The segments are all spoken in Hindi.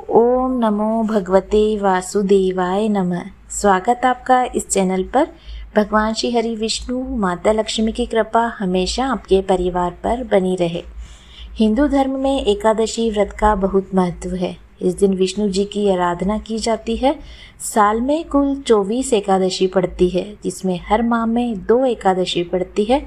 ओम नमो भगवते वासुदेवाय नमः। स्वागत आपका इस चैनल पर। भगवान श्री हरि विष्णु माता लक्ष्मी की कृपा हमेशा आपके परिवार पर बनी रहे। हिंदू धर्म में एकादशी व्रत का बहुत महत्व है। इस दिन विष्णु जी की आराधना की जाती है। साल में कुल 24 एकादशी पड़ती है, जिसमें हर माह में 2 एकादशी पड़ती है।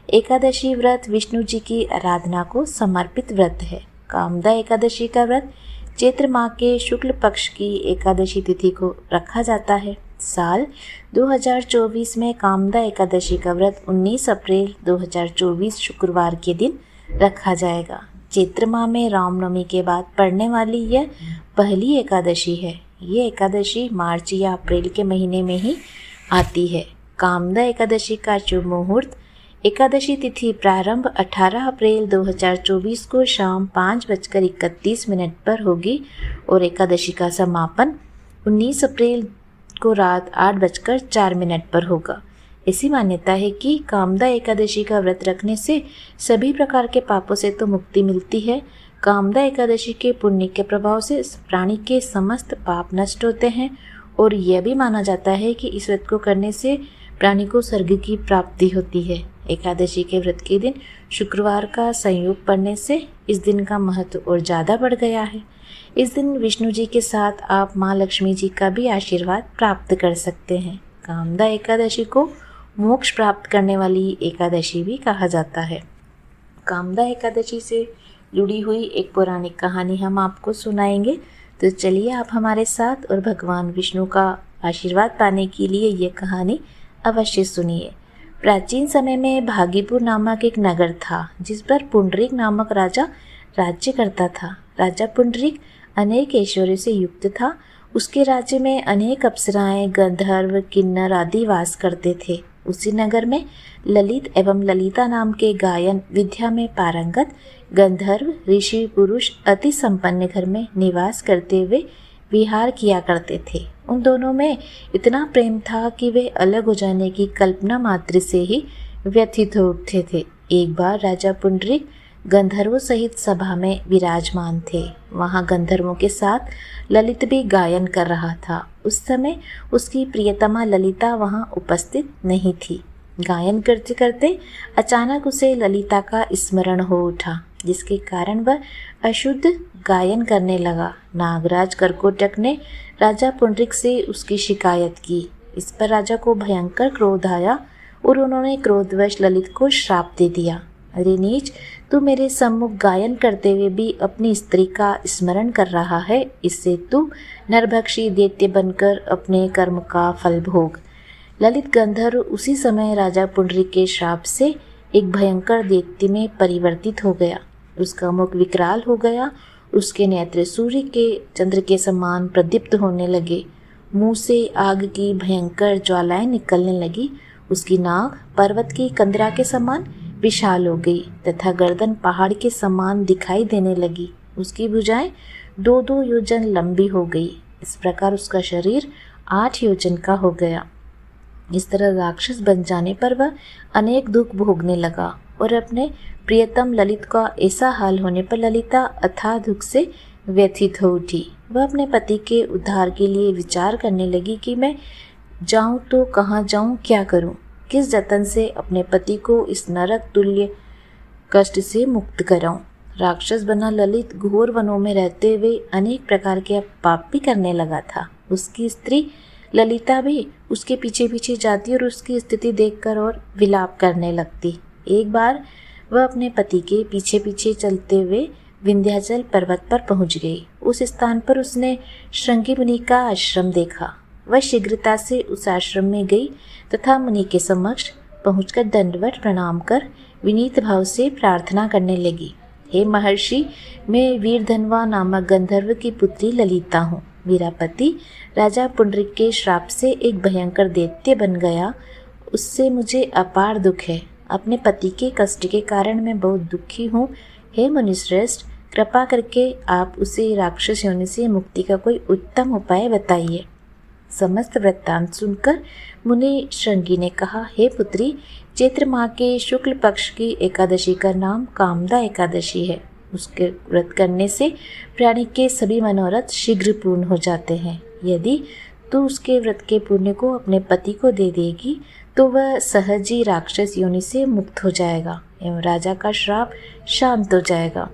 एकादशी व्रत विष्णु जी की आराधना को समर्पित व्रत है। कामदा एकादशी का व्रत चैत्र माह के शुक्ल पक्ष की एकादशी तिथि को रखा जाता है। साल 2024 में कामदा एकादशी का व्रत 19 अप्रैल 2024 शुक्रवार के दिन रखा जाएगा। चैत्र माह में रामनवमी के बाद पड़ने वाली यह पहली एकादशी है। ये एकादशी मार्च या अप्रैल के महीने में ही आती है। कामदा एकादशी का शुभ मुहूर्त एकादशी तिथि प्रारंभ 18 अप्रैल 2024 को शाम 5:31 पर होगी और एकादशी का समापन 19 अप्रैल को रात 8:04 पर होगा। ऐसी मान्यता है कि कामदा एकादशी का व्रत रखने से सभी प्रकार के पापों से तो मुक्ति मिलती है। कामदा एकादशी के पुण्य के प्रभाव से प्राणी के समस्त पाप नष्ट होते हैं और यह भी माना जाता है कि इस व्रत को करने से प्राणी को स्वर्ग की प्राप्ति होती है। एकादशी के व्रत के दिन शुक्रवार का संयोग पड़ने से इस दिन का महत्व और ज़्यादा बढ़ गया है। इस दिन विष्णु जी के साथ आप माँ लक्ष्मी जी का भी आशीर्वाद प्राप्त कर सकते हैं। कामदा एकादशी को मोक्ष प्राप्त करने वाली एकादशी भी कहा जाता है। कामदा एकादशी से जुड़ी हुई एक पौराणिक कहानी हम आपको सुनाएंगे, तो चलिए आप हमारे साथ और भगवान विष्णु का आशीर्वाद पाने के लिए ये कहानी अवश्य सुनिए। प्राचीन समय में भागीपुर नामक एक नगर था, जिस पर पुंडरीक नामक राजा राज्य करता था। राजा पुंडरीक अनेक ऐश्वर्य से युक्त था। उसके राज्य में अनेक अप्सराएं, गंधर्व, किन्नर आदि वास करते थे। उसी नगर में ललित एवं ललिता नाम के गायन विद्या में पारंगत गंधर्व ऋषि पुरुष अति संपन्न घर में निवास करते हुए विहार किया करते थे। उन दोनों में इतना प्रेम था कि वे अलग हो जाने की कल्पना मात्र से ही व्यथित हो उठते थे। एक बार राजा पुंडरीक गंधर्वों सहित सभा में विराजमान थे। वहां गंधर्वों के साथ ललित भी गायन कर रहा था। उस समय उसकी प्रियतमा ललिता वहां उपस्थित नहीं थी। गायन करते करते अचानक उसे ललिता का स्मरण हो उठा, जिसके कारण वह अशुद्ध गायन करने लगा। नागराज कर्कोटक ने राजा पुंडरीक से उसकी शिकायत की। इस पर राजा को भयंकर क्रोध आया और उन्होंने क्रोधवश ललित को श्राप दे दिया। अरे नीच, तू मेरे सम्मुख गायन करते हुए भी अपनी स्त्री का स्मरण कर रहा है। इससे तू नरभक्षी दैत्य बनकर अपने कर्म का फल भोग। ललित गंधर्व उसी समय राजा पुंडरीक के श्राप से एक भयंकर दैत्य में परिवर्तित हो गया। उसका मुख विकराल हो गया। उसके नेत्र सूर्य के चंद्र के समान प्रदीप्त होने लगे। मुंह से आग की भयंकर ज्वालाएं निकलने लगी। उसकी नाक पर्वत की कंदरा के समान विशाल हो गई तथा गर्दन पहाड़ के समान दिखाई देने लगी। उसकी भुजाएं 2-2 योजन लंबी हो गई। इस प्रकार उसका शरीर 8 योजन का हो गया। इस तरह राक्षस बन जाने पर वह अनेक दुख भोगने लगा और अपने प्रियतम ललित का ऐसा हाल होने पर ललिता अथाह दुख से व्यथित हो उठी। वह अपने पति के उद्धार के लिए विचार करने लगी कि मैं जाऊं तो कहाँ जाऊं, क्या करूं, किस जतन से अपने पति को इस नरक तुल्य कष्ट से मुक्त कराऊं। राक्षस बना ललित घोर वनों में रहते हुए अनेक प्रकार के पाप भी करने लगा था। उसकी स्त्री ललिता भी उसके पीछे पीछे जाती और उसकी स्थिति देखकर और विलाप करने लगती। एक बार वह अपने पति के पीछे पीछे चलते हुए विंध्याचल पर्वत पर पहुंच गई। उस स्थान पर उसने श्रृंगी मुनि का आश्रम देखा। वह शीघ्रता से उस आश्रम में गई तथा मुनि के समक्ष पहुंचकर दंडवत प्रणाम कर विनीत भाव से प्रार्थना करने लगी। हे महर्षि, मैं वीरधनवा नामक गंधर्व की पुत्री ललिता हूँ। मेरा पति राजा पुंडरीक के श्राप से एक भयंकर दैत्य बन गया। उससे मुझे अपार दुख है। अपने पति के कष्ट के कारण मैं बहुत दुखी हूँ। हे मुनिश्रेष्ठ, कृपा करके आप उसे राक्षस योनि से मुक्ति का कोई उत्तम उपाय बताइए। समस्त वृत्तांत सुनकर मुनि श्रृंगी ने कहा, हे पुत्री, चैत्र माह के शुक्ल पक्ष की एकादशी का नाम कामदा एकादशी है। उसके व्रत करने से प्राणी के सभी मनोरथ शीघ्र पूर्ण हो जाते हैं। यदि तू उसके व्रत के पुण्य को अपने पति को दे देगी तो वह सहज ही राक्षस योनि से मुक्त हो जाएगा एवं राजा का श्राप शांत हो जाएगा।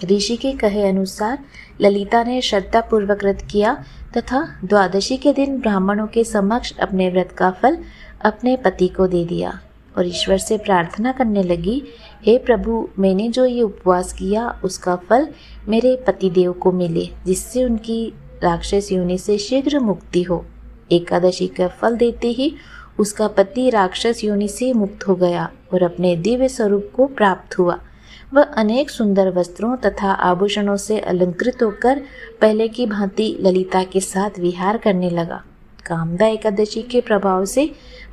ऋषि के कहे अनुसार ललिता ने श्रद्धापूर्वक व्रत किया तथा द्वादशी के दिन ब्राह्मणों के समक्ष अपने व्रत का फल अपने पति को दे दिया और ईश्वर से प्रार्थना करने लगी, हे प्रभु, मैंने जो ये उपवास किया उसका फल मेरे पतिदेव को मिले, जिससे उनकी राक्षस योनि से शीघ्र मुक्ति हो। एकादशी का फल देते ही उसका पति राक्षस योनि से मुक्त हो गया और अपने दिव्य स्वरूप को प्राप्त हुआ। वह अनेक सुंदर वस्त्रों तथा आभूषणों से अलंकृत होकर पहले की भांति ललिता के साथ विहार करने लगा। कामदा एकादशी के प्रभाव से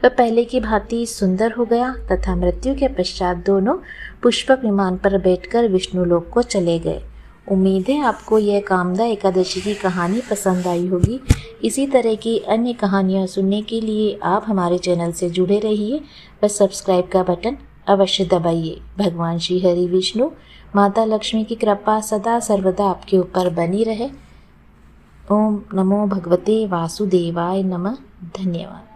वह पहले की भांति सुंदर हो गया तथा मृत्यु के पश्चात दोनों पुष्पक विमान पर बैठकर विष्णु लोक को चले गए। उम्मीद है आपको यह कामदा एकादशी की कहानी पसंद आई होगी। इसी तरह की अन्य कहानियाँ सुनने के लिए आप हमारे चैनल से जुड़े रहिए व सब्सक्राइब का बटन अवश्य दबाइए। भगवान श्री हरि विष्णु माता लक्ष्मी की कृपा सदा सर्वदा आपके ऊपर बनी रहे। ओम नमो भगवते वासुदेवाय नमः। धन्यवाद।